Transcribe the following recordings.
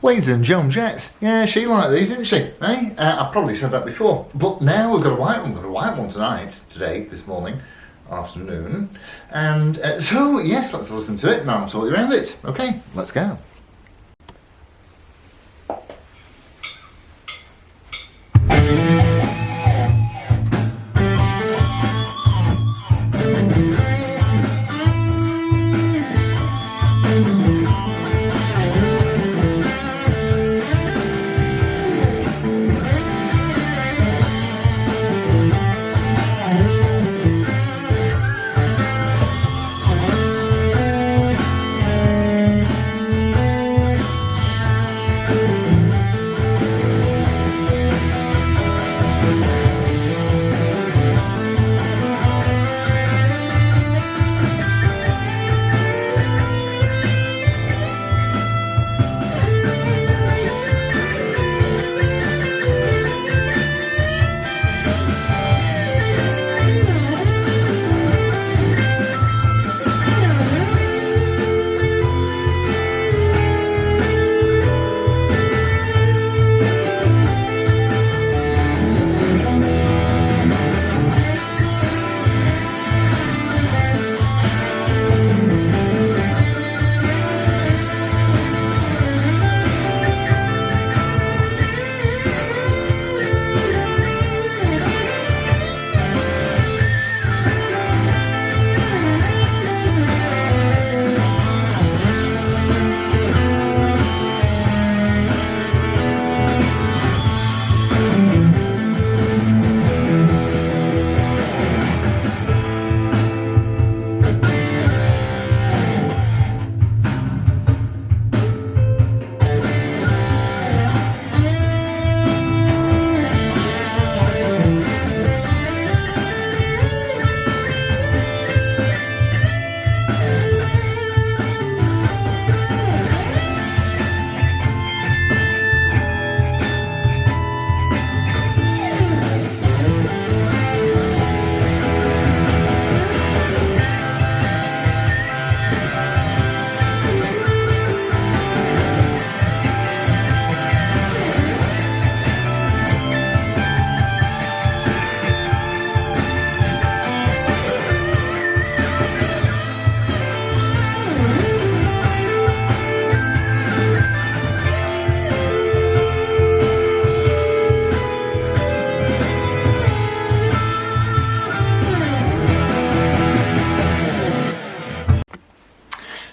Ladies and Joan Jets, yeah, she liked these, didn't she? Eh? I probably said that before, but now we've got a white one. We've got a white one tonight, today, this morning, afternoon. And so, yes, let's listen to it, and I'll talk you around it. Okay, let's go.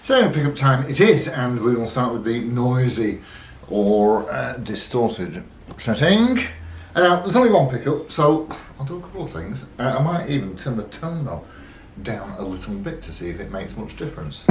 So, pickup time it is, and we will start with the noisy or distorted setting. Now, there's only one pickup, so I'll do a couple of things. I might even turn the tone knob down a little bit to see if it makes much difference.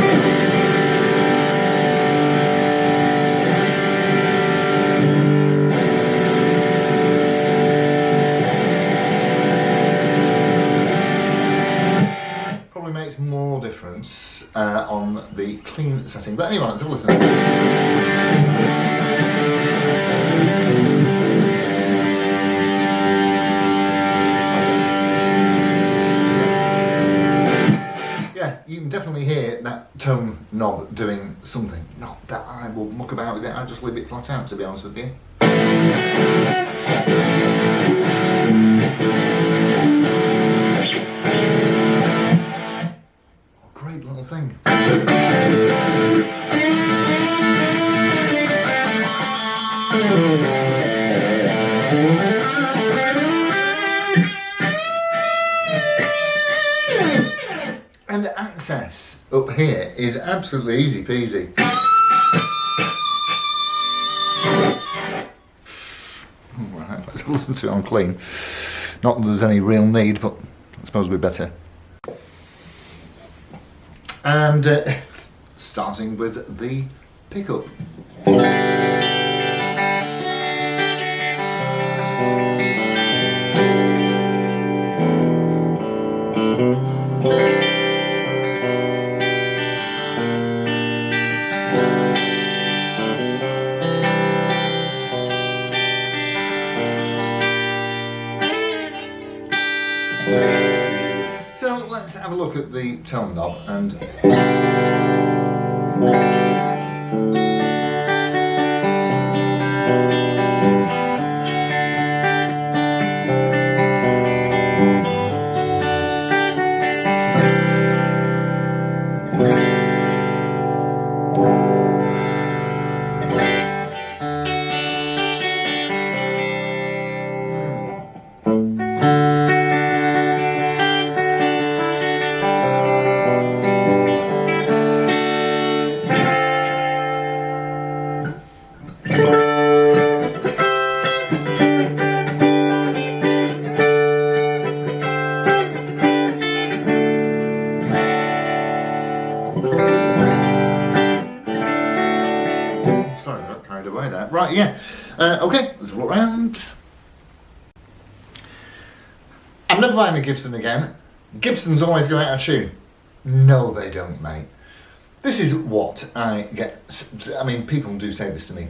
Makes more difference on the clean setting, but anyway, let's have a listen. Yeah, you can definitely hear that tone knob doing something. Not that I will muck about with it, I'll just leave it flat out, to be honest with you. Great little thing. And access up here is absolutely easy peasy. Right, let's listen to it on clean. Not that there's any real need, but I suppose we'd better. And starting with the pickup. So let's have a look at the tone knob and Oh, sorry, I got carried away there. Right, yeah. Okay, let's look around. I'm never buying a Gibson again. Gibsons always go out of tune. No, they don't, mate. This is what I get. I mean, people do say this to me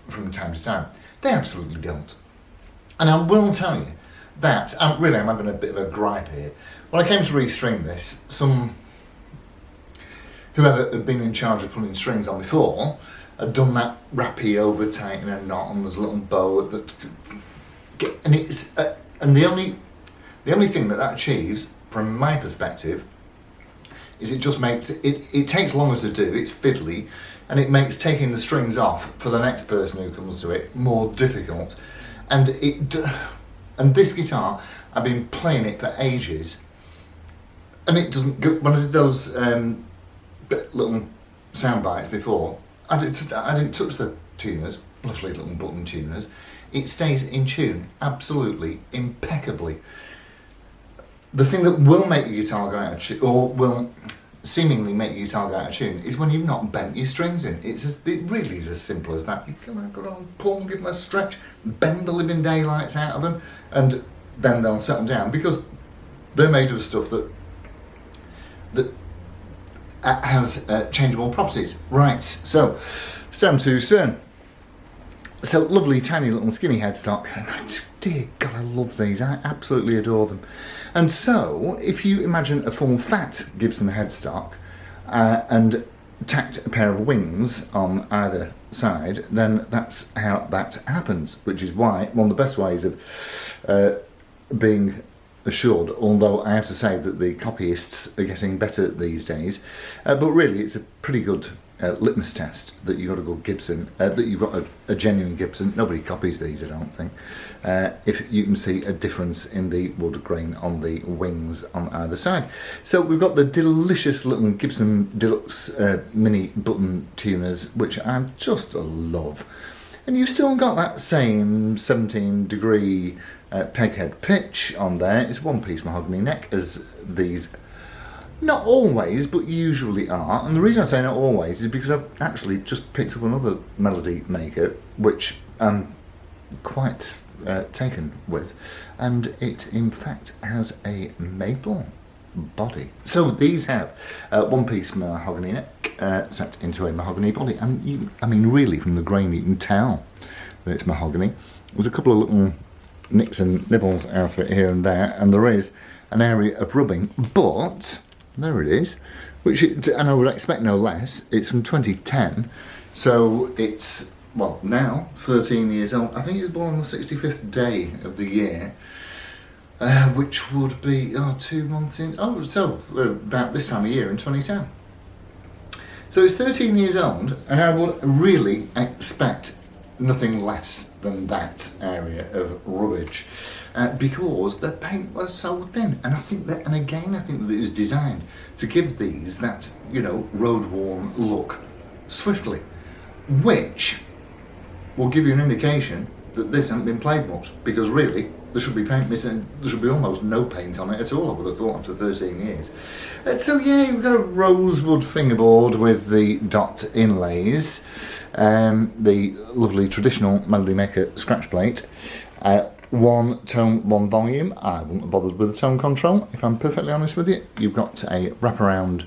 from time to time. They absolutely don't. And I will tell you that, I'm having a bit of a gripe here. When I came to restring this, whoever had been in charge of putting strings on before had done that rappy over tightening a knot and there's a little bow that, and it's and the only thing that achieves from my perspective is it just makes it takes longer to do, it's fiddly, and it makes taking the strings off for the next person who comes to it more difficult. And this guitar, I've been playing it for ages, and it doesn't go. When I did those little sound bites before, I didn't touch the tuners, lovely little button tuners. It stays in tune absolutely impeccably. The thing that will make your guitar go out of tune, or will seemingly make your guitar go out of tune, is when you've not bent your strings in. It really is as simple as that. You can go on, pull them, give them a stretch, bend the living daylights out of them, and then they'll settle down, because they're made of stuff that has changeable properties. Right, so Sam to Cern. So lovely, tiny little skinny headstock, and I just, dear God, I love these. I absolutely adore them. And so, if you imagine a full fat Gibson headstock and tacked a pair of wings on either side, then that's how that happens, which is why one of the best ways of being assured, although I have to say that the copyists are getting better these days, but really it's a pretty good litmus test that you've got a good Gibson, that you've got a genuine Gibson. Nobody copies these, I don't think. If you can see a difference in the wood grain on the wings on either side. So we've got the delicious little Gibson Deluxe mini button tuners, which I just love. And you've still got that same 17-degree peghead pitch on there. It's one-piece mahogany neck, as these not always, but usually are. And the reason I say not always is because I've actually just picked up another Melody Maker, which I'm quite taken with. And it, in fact, has a maple body. So these have one-piece mahogany neck set into a mahogany body. And, I mean, really, from the grain, you can tell that it's mahogany. There's a couple of little nicks and nibbles out of it here and there, and there is an area of rubbing, but there it is, and I would expect no less. It's from 2010, so it's, well, now 13 years old. I think it's born on the 65th day of the year, which would be 2 months in, so about this time of year in 2010. So it's 13 years old, and I would really expect nothing less than that area of rubbish, because the paint was so thin. And I think that, and again, I think that it was designed to give these that, road worn look swiftly, which will give you an indication that this hasn't been played much, because really there should be paint missing. There should be almost no paint on it at all, I would have thought, after 13 years. So yeah, you've got a rosewood fingerboard with the dot inlays, the lovely traditional Melody Maker scratch plate, one tone, one volume. I wouldn't have bothered with the tone control, if I'm perfectly honest with you. You've got a wraparound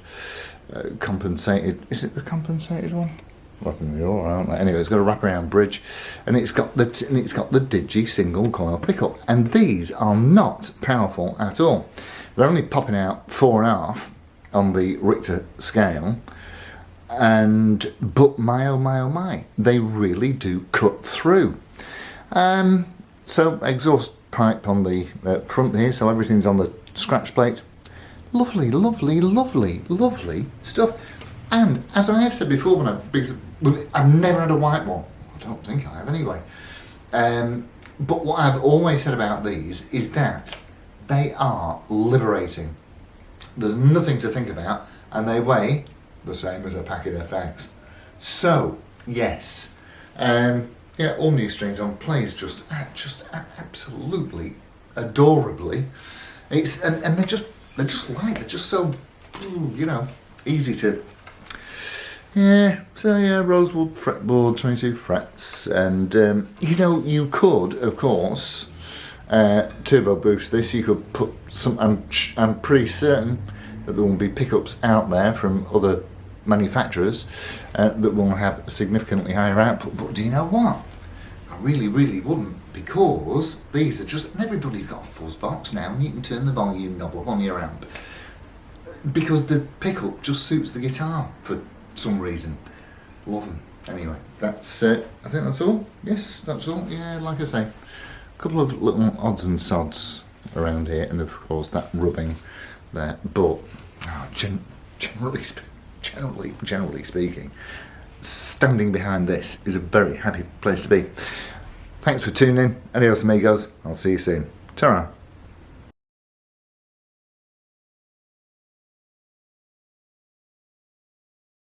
compensated, is it the compensated one? Wasn't the all right? Anyway, it's got a wraparound bridge, and it's got the Digi single coil pickup, and these are not powerful at all. They're only popping out 4.5 on the Richter scale, but my oh my oh my, they really do cut through. So exhaust pipe on the front here, so everything's on the scratch plate. Lovely, lovely, lovely, lovely stuff. And as I have said before, because I've never had a white one. I don't think I have anyway. But what I've always said about these is that they are liberating. There's nothing to think about, and they weigh the same as a packet FX. So, yes. Yeah, all new strings on, plays just absolutely adorably. It's and they're just light. They're just so easy to Yeah, so yeah, Rosewood fretboard, 22 frets, and you know, you could, of course, turbo boost this. You could put some. I'm pretty certain that there will be pickups out there from other manufacturers that will have significantly higher output. But do you know what? I really wouldn't, because these are just, and everybody's got a fuzz box now, and you can turn the volume knob up on your amp, because the pickup just suits the guitar for some reason. Love them. Anyway, that's I think that's all. Yes, that's all. Yeah, like I say, a couple of little odds and sods around here, and of course that rubbing there. But generally speaking, standing behind this is a very happy place to be. Thanks for tuning in. Adios amigos. I'll see you soon. Ta-ra.